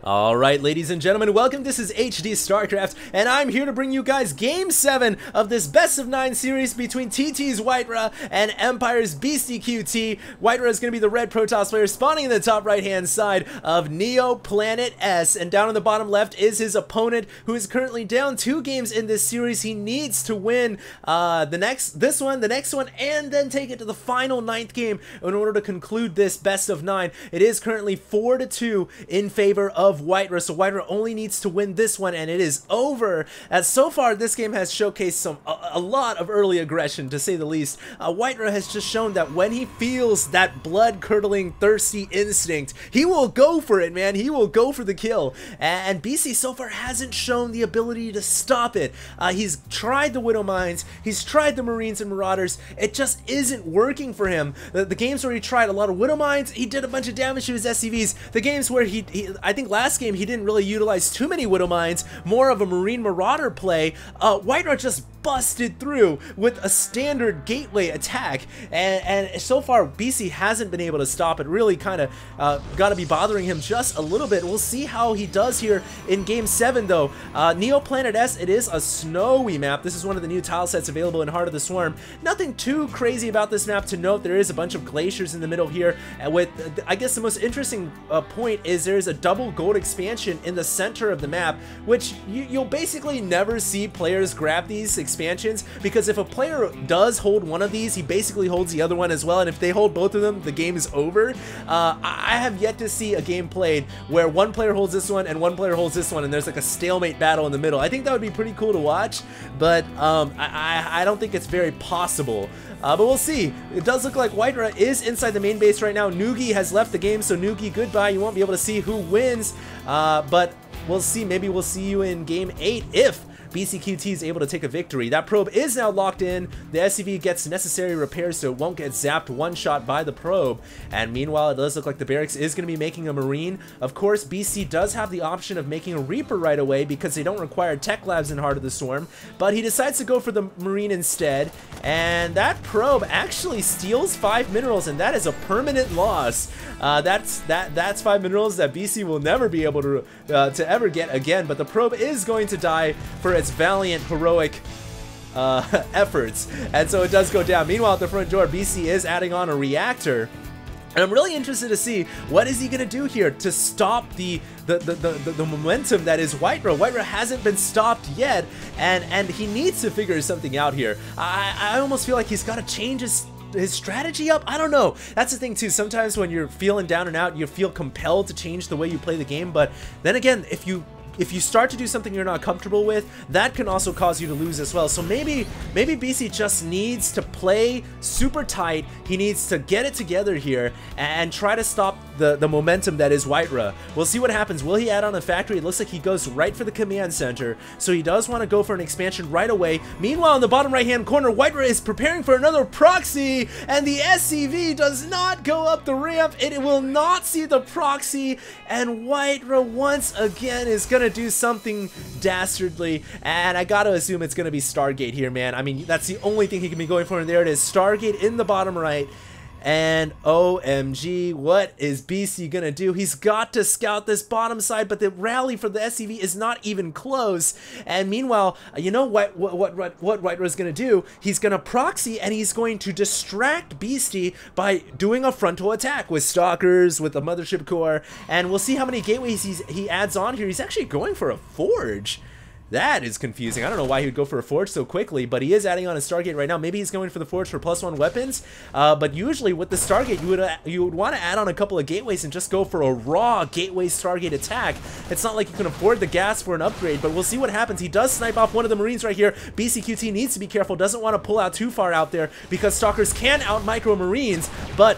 Alright, ladies and gentlemen, welcome. This is HD StarCraft, and I'm here to bring you guys Game 7 of this Best of 9 series between tt's WhiteRa and Empire's BeastyQT. WhiteRa is going to be the red Protoss player spawning in the top right-hand side of Neo Planet S, and down on the bottom left is his opponent, who is currently down 2 games in this series. He needs to win the next one, and then take it to the final 9th game in order to conclude this Best of 9. It is currently 4-2 in favor of WhiteRa, so WhiteRa only needs to win this one and it is over. As so far this game has showcased a lot of early aggression, to say the least. WhiteRa has just shown that when he feels that blood-curdling thirsty instinct, he will go for it, man. He will go for the kill, and BC so far hasn't shown the ability to stop it. He's tried the Widow Mines, he's tried the Marines and Marauders, it just isn't working for him. The games where he tried a lot of Widow Mines, he did a bunch of damage to his SCVs. The games where I think last game he didn't really utilize too many Widow Mines, more of a Marine Marauder play. WhiteRa just busted through with a standard gateway attack, and so far BC hasn't been able to stop it. Really kind of got to be bothering him just a little bit. We'll see how he does here in Game 7 though. Neo Planet S, it is a snowy map. This is one of the new tile sets available in Heart of the Swarm. Nothing too crazy about this map to note. There is a bunch of glaciers in the middle here, and with I guess the most interesting point is there is a double gold expansion in the center of the map, which you'll basically never see players grab these expansions, because if a player does hold one of these, he basically holds the other one as well, and if they hold both of them, the game is over. I have yet to see a game played where one player holds this one and one player holds this one, and there's like a stalemate battle in the middle. I think that would be pretty cool to watch, but I don't think it's very possible. But we'll see. It does look like WhiteRa is inside the main base right now. Nugi has left the game, so Nugi, goodbye. You won't be able to see who wins, but we'll see. Maybe we'll see you in Game 8 if BCQT is able to take a victory. That probe is now locked in. The SCV gets necessary repairs so it won't get zapped one shot by the probe. And meanwhile, it does look like the barracks is going to be making a Marine. Of course, BC does have the option of making a Reaper right away because they don't require tech labs in Heart of the Swarm, but he decides to go for the Marine instead. And that probe actually steals 5 minerals, and that is a permanent loss. That's 5 minerals that BC will never be able to ever get again. But the probe is going to die for its valiant, heroic efforts, and so it does go down. Meanwhile, at the front door, BC is adding on a reactor, and I'm really interested to see what is he gonna do here to stop the momentum that is WhiteRa. WhiteRa hasn't been stopped yet, and he needs to figure something out here. I almost feel like he's got to change his strategy up. I don't know. That's the thing too. Sometimes when you're feeling down and out, you feel compelled to change the way you play the game, but then again, if you start to do something you're not comfortable with, that can also cause you to lose as well. So maybe BC just needs to play super tight. He needs to get it together here and try to stop the momentum that is WhiteRa. We'll see what happens. Will he add on a factory? It looks like he goes right for the command center, so he does want to go for an expansion right away. Meanwhile, in the bottom right hand corner, WhiteRa is preparing for another proxy, and the SCV does not go up the ramp. It will not see the proxy, and WhiteRa once again is gonna do something dastardly, and I gotta assume it's gonna be Stargate here, man. I mean, that's the only thing he can be going for, and there it is, Stargate in the bottom right. And OMG, what is BC gonna do? He's got to scout this bottom side, but the rally for the SCV is not even close. And meanwhile, you know what WhiteRa's gonna do? He's gonna proxy, and he's going to distract Beastie by doing a frontal attack with Stalkers, with the Mothership Core, and we'll see how many gateways he adds on here. He's actually going for a Forge. That is confusing. I don't know why he would go for a Forge so quickly, but he is adding on a Stargate right now. Maybe he's going for the Forge for +1 weapons, but usually with the Stargate, you would want to add on a couple of gateways and just go for a raw gateway Stargate attack. It's not like you can afford the gas for an upgrade, but we'll see what happens. He does snipe off one of the Marines right here. BCQT needs to be careful, doesn't want to pull out too far out there because Stalkers can out-micro Marines, but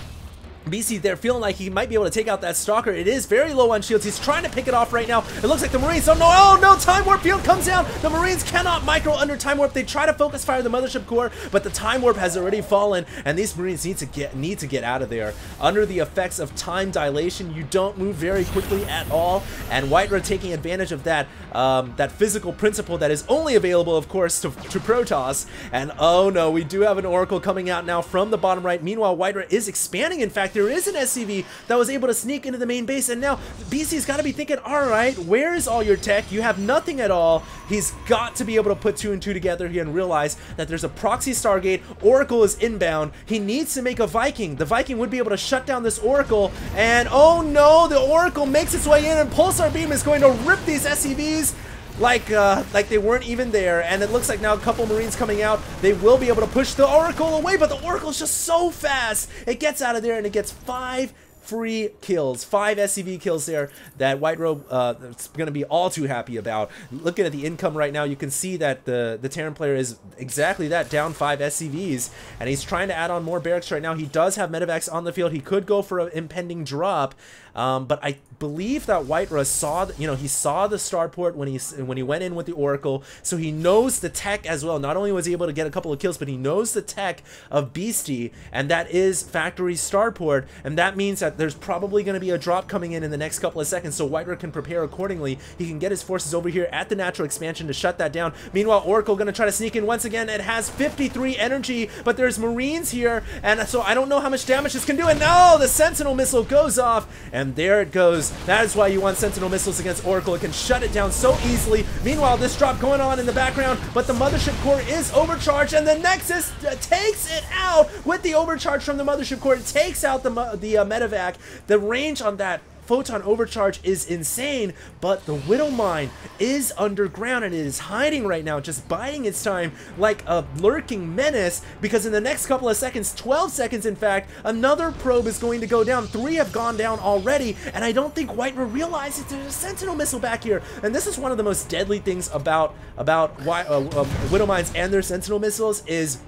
BC there feeling like he might be able to take out that Stalker. It is very low on shields. He's trying to pick it off right now. It looks like the Marines don't know. Oh no, Time Warp field comes down. The Marines cannot micro under Time Warp. They try to focus fire the Mothership Core, but the Time Warp has already fallen, and these Marines need to get out of there. Under the effects of time dilation, you don't move very quickly at all, and WhiteRa taking advantage of that that physical principle that is only available, of course, to Protoss. And oh no, we do have an Oracle coming out now from the bottom right. Meanwhile, WhiteRa is expanding, in fact, there is an SCV that was able to sneak into the main base, and now BC's got to be thinking, alright, where is all your tech? You have nothing at all. He's got to be able to put 2 and 2 together here and realize that there's a proxy Stargate. Oracle is inbound. He needs to make a Viking. The Viking would be able to shut down this Oracle, and oh no, the Oracle makes its way in, and Pulsar Beam is going to rip these SCVs like they weren't even there. And it looks like now a couple Marines coming out. They will be able to push the Oracle away, but the Oracle's just so fast. It gets out of there and it gets 5 free kills, 5 SCV kills there that WhiteRa is going to be all too happy about. Looking at the income right now, you can see that the Terran player is exactly that, down 5 SCVs, and he's trying to add on more barracks right now. He does have medevacs on the field. He could go for an impending drop, but I believe that WhiteRa saw, he saw the starport when he went in with the Oracle, so he knows the tech as well. Not only was he able to get a couple of kills, but he knows the tech of Beastie, and that is factory starport, and that means that there's probably going to be a drop coming in the next couple of seconds, so WhiteRa can prepare accordingly. He can get his forces over here at the natural expansion to shut that down. Meanwhile, Oracle going to try to sneak in once again. It has 53 energy, but there's Marines here, and so I don't know how much damage this can do. And no, the Sentinel missile goes off, and there it goes. That is why you want Sentinel missiles against Oracle. It can shut it down so easily. Meanwhile, this drop going on in the background, but the Mothership Core is overcharged, and the Nexus takes it out with the overcharge from the Mothership Core. It takes out the medevac. The range on that photon overcharge is insane, but the Widow Mine is underground and it is hiding right now, just biding its time like a lurking menace, because in the next couple of seconds, 12 seconds in fact, another probe is going to go down. 3 have gone down already, and I don't think WhiteRa realizes there's a Sentinel missile back here. And this is one of the most deadly things about Widow Mines and their Sentinel missiles is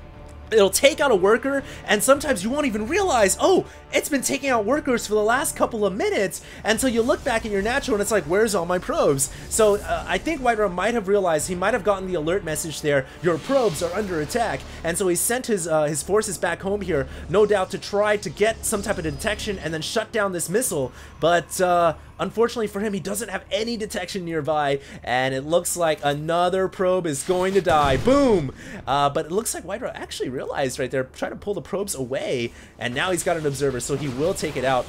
it'll take out a worker, and sometimes you won't even realize, oh, it's been taking out workers for the last couple of minutes, until you look back at your natural and it's like, where's all my probes? So I think WhiteRa might have realized, he might have gotten the alert message there, your probes are under attack, and so he sent his forces back home here, no doubt to try to get some type of detection and then shut down this missile, but unfortunately for him, he doesn't have any detection nearby, and it looks like another probe is going to die. Boom! But it looks like WhiteRa actually realized right there, trying to pull the probes away, and now he's got an observer, so he will take it out.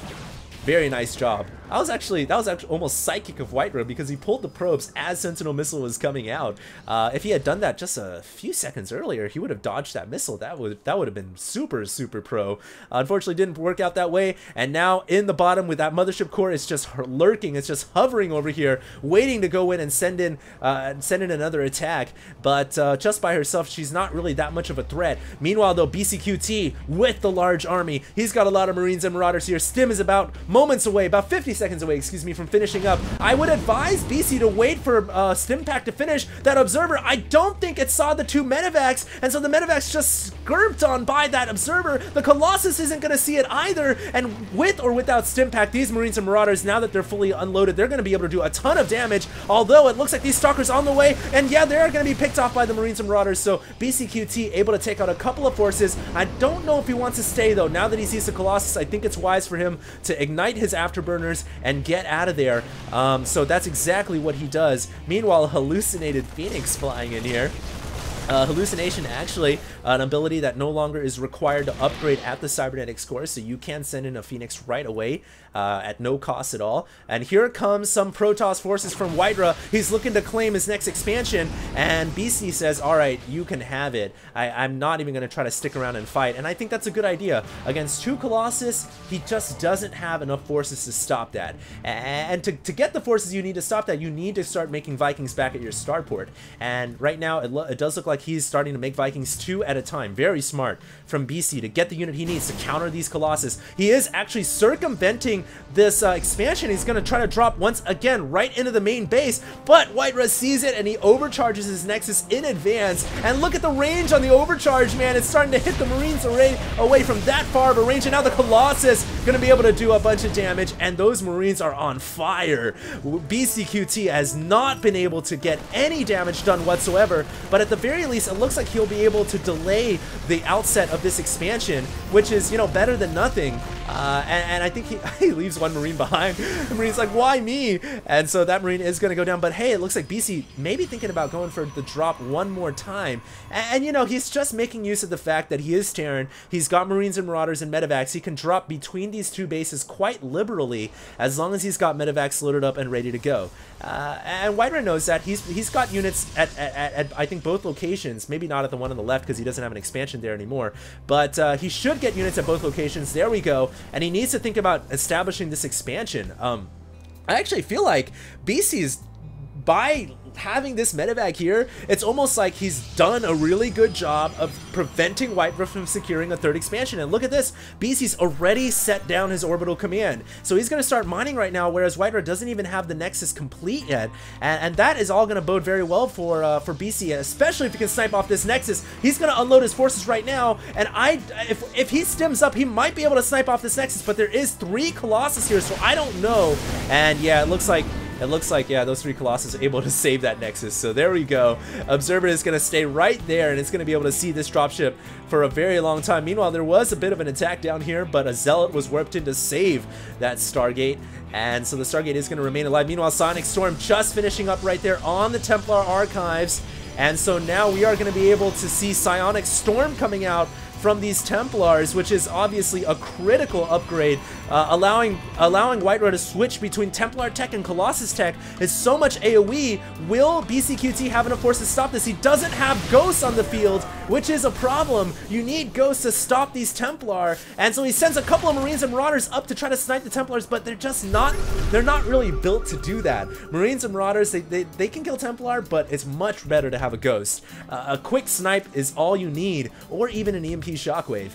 Very nice job. That was actually almost psychic of WhiteRa, because he pulled the probes as Sentinel missile was coming out. If he had done that just a few seconds earlier, he would have dodged that missile. That would have been super pro. Unfortunately, didn't work out that way. And now in the bottom with that Mothership Core, it's just lurking. It's just hovering over here, waiting to go in and send in another attack. But just by herself, she's not really that much of a threat. Meanwhile, though, BeastyQT with the large army, he's got a lot of Marines and Marauders here. Stim is about moments away, about 50 seconds away, excuse me, from finishing up. I would advise BC to wait for Stimpack to finish that observer. I don't think it saw the 2 medevacs, and so the medevacs just skirped on by that observer. The Colossus isn't going to see it either, and with or without Stimpack, these Marines and Marauders, now that they're fully unloaded, they're going to be able to do a ton of damage, although it looks like these Stalkers on the way, and yeah, they're going to be picked off by the Marines and Marauders, so BeastyQT able to take out a couple of forces. I don't know if he wants to stay, though. Now that he sees the Colossus, I think it's wise for him to ignite his afterburners and get out of there. So that's exactly what he does. Meanwhile, hallucinated Phoenix flying in here. Hallucination, actually, an ability that no longer is required to upgrade at the cybernetics core, so you can send in a Phoenix right away at no cost at all. And here comes some Protoss forces from WhiteRa. He's looking to claim his next expansion, and BC says, alright, you can have it. I'm not even going to try to stick around and fight, and I think that's a good idea. Against 2 Colossus, he just doesn't have enough forces to stop that. And to get the forces you need to stop that, you need to start making Vikings back at your starport. And right now, it does look like he's starting to make Vikings 2 at a time. Very smart from BC to get the unit he needs to counter these Colossus. He is actually circumventing this expansion. He's going to try to drop once again right into the main base, but WhiteRa sees it and he overcharges his Nexus in advance. And look at the range on the overcharge, man. It's starting to hit the Marines away from that far of a range, and now the Colossus going to be able to do a bunch of damage, and those Marines are on fire. BeastyQT has not been able to get any damage done whatsoever, but at the very least, it looks like he'll be able to delay the outset of this expansion, which is, better than nothing. And I think he leaves one Marine behind. The Marine's like, why me? And so that Marine is going to go down. But hey, it looks like BC maybe thinking about going for the drop one more time. And you know, he's just making use of the fact that he is Terran. He's got Marines and Marauders and Medivacs. He can drop between these two bases quite liberally as long as he's got Medivacs loaded up and ready to go. And WhiteRa knows that. He's got units at I think both locations. Maybe not at the one on the left because he doesn't have an expansion there anymore. But he should get units at both locations. There we go. And he needs to think about establishing this expansion. I actually feel like BC is, by having this medevac here, it's almost like he's done a really good job of preventing WhiteRa from securing a third expansion. And look at this, BC's already set down his orbital command, so he's going to start mining right now, whereas WhiteRa doesn't even have the Nexus complete yet. And that is all going to bode very well for BC, especially if he can snipe off this Nexus. He's going to unload his forces right now, and if he stems up, he might be able to snipe off this Nexus, but there is 3 Colossus here, so I don't know. And yeah, it looks like, yeah, those 3 Colossus are able to save that Nexus. So there we go. Observer is going to stay right there, and it's going to be able to see this dropship for a very long time. Meanwhile, there was a bit of an attack down here, but a Zealot was warped in to save that Stargate. And so the Stargate is going to remain alive. Meanwhile, Sonic Storm just finishing up right there on the Templar Archives. And so now we are going to be able to see Psionic Storm coming out from these Templars, which is obviously a critical upgrade, allowing WhiteRa to switch between Templar tech and Colossus tech. It's so much AoE. Will BeastyQT have enough force to stop this? He doesn't have Ghosts on the field, which is a problem. You need Ghosts to stop these Templar, and so he sends a couple of Marines and Marauders up to try to snipe the Templars, but they're not really built to do that. Marines and Marauders, they can kill Templar, but it's much better to have a Ghost. A quick snipe is all you need, or even an EMP Shockwave.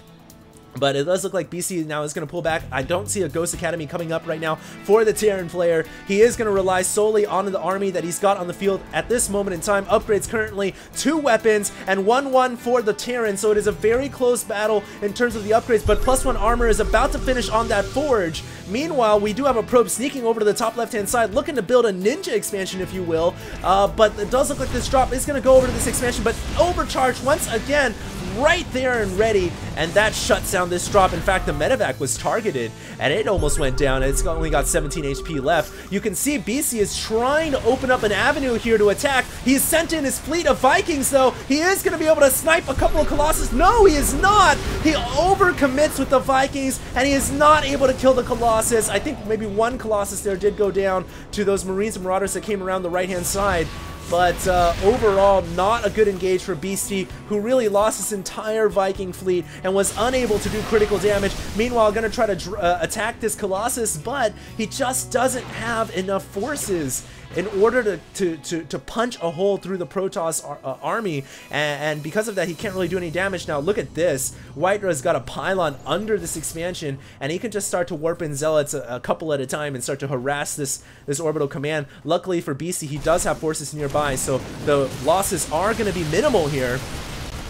But it does look like BC now is going to pull back. I don't see a Ghost Academy coming up right now for the Terran player. He is going to rely solely on the army that he's got on the field at this moment in time. Upgrades currently 2 weapons and 1-1 for the Terran, so it is a very close battle in terms of the upgrades, but +1 armor is about to finish on that Forge. Meanwhile, we do have a probe sneaking over to the top left-hand side, looking to build a ninja expansion, if you will, but it does look like this drop is going to go over to this expansion, but overcharged once again, right there and ready, and that shuts down this drop. In fact, the medevac was targeted and it almost went down. It's only got 17 HP left. You can see BC is trying to open up an avenue here to attack. He's sent in his fleet of Vikings, though. He is going to be able to snipe a couple of Colossus. No, he is not. He overcommits with the Vikings, and he is not able to kill the Colossus. I think maybe 1 Colossus there did go down to those Marines and Marauders that came around the right-hand side. But overall, not a good engage for Beastie, who really lost his entire Viking fleet and was unable to do critical damage. Meanwhile, going to try to attack this Colossus, but he just doesn't have enough forces in order to punch a hole through the Protoss army, and because of that, he can't really do any damage. Now, look at this. WhiteRa's got a pylon under this expansion, and he can just start to warp in Zealots a couple at a time and start to harass this orbital command. Luckily for BC, he does have forces nearby, so the losses are going to be minimal here.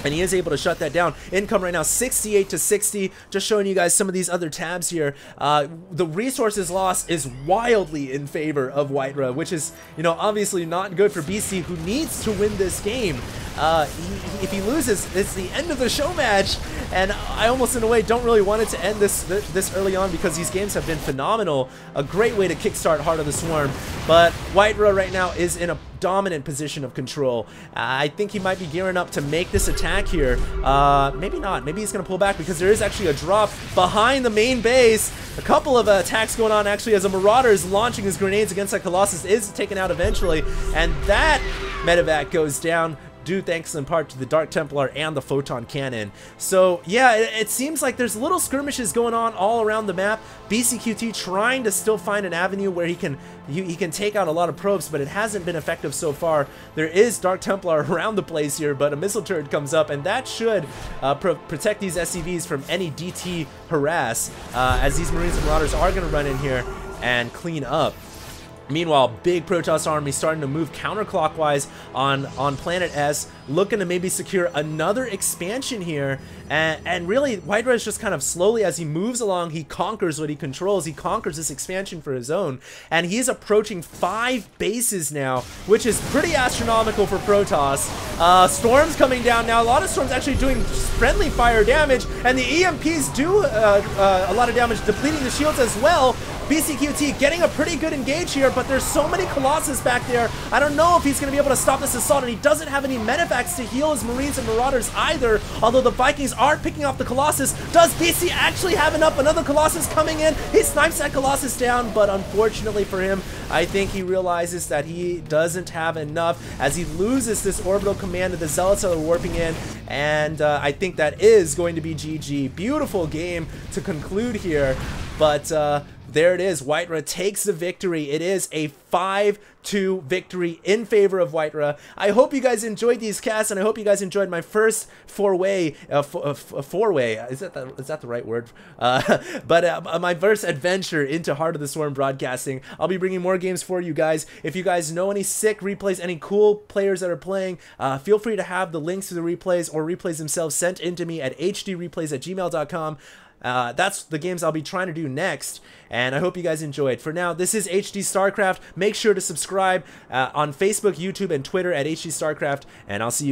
And he is able to shut that down. Income right now 68 to 60. Just showing you guys some of these other tabs here. The resources loss is wildly in favor of WhiteRa, which is, you know, obviously not good for BC, who needs to win this game. If he loses, it's the end of the show match, and I almost in a way don't really want it to end this early on, because these games have been phenomenal. A great way to kickstart Heart of the Swarm, but WhiteRa right now is in a dominant position of control. I think he might be gearing up to make this attack here. Maybe not. Maybe he's going to pull back, because there is actually a drop behind the main base. A couple of attacks going on actually, as a Marauder is launching his grenades against that Colossus, is taken out eventually, and that medevac goes down, due thanks in part to the Dark Templar and the Photon Cannon. So yeah, it seems like there's little skirmishes going on all around the map. BeastyQT trying to still find an avenue where he can take out a lot of probes, but it hasn't been effective so far. There is Dark Templar around the place here, but a missile turret comes up, and that should protect these SCVs from any DT harass, as these Marines and Marauders are going to run in here and clean up. Meanwhile, big Protoss army starting to move counterclockwise on planet S, looking to maybe secure another expansion here. And really, WhiteRa is just kind of slowly, as he moves along, he conquers what he controls. He conquers this expansion for his own. And he's approaching 5 bases now, which is pretty astronomical for Protoss. Storms coming down now. A lot of storms actually doing friendly fire damage. And the EMPs do a lot of damage, depleting the shields as well. BeastyQT getting a pretty good engage here, but there's so many Colossus back there. I don't know if he's going to be able to stop this assault, and he doesn't have any medevacts to heal his Marines and Marauders either, although the Vikings are picking off the Colossus. Does BC actually have enough? Another Colossus coming in. He snipes that Colossus down, but unfortunately for him, I think he realizes that he doesn't have enough as he loses this orbital command of the Zealots that are warping in, and I think that is going to be GG. Beautiful game to conclude here, but there it is. WhiteRa takes the victory. It is a 5-2 victory in favor of WhiteRa. I hope you guys enjoyed these casts, and I hope you guys enjoyed my first four-way, is that the right word? But my first adventure into Heart of the Swarm broadcasting. I'll be bringing more games for you guys. If you guys know any sick replays, any cool players that are playing, feel free to have the links to the replays or replays themselves sent into me at HDreplays@gmail.com. That's the games I'll be trying to do next, and I hope you guys enjoyed. For now, this is HD StarCraft. Make sure to subscribe on Facebook, YouTube, and Twitter at HD StarCraft, and I'll see you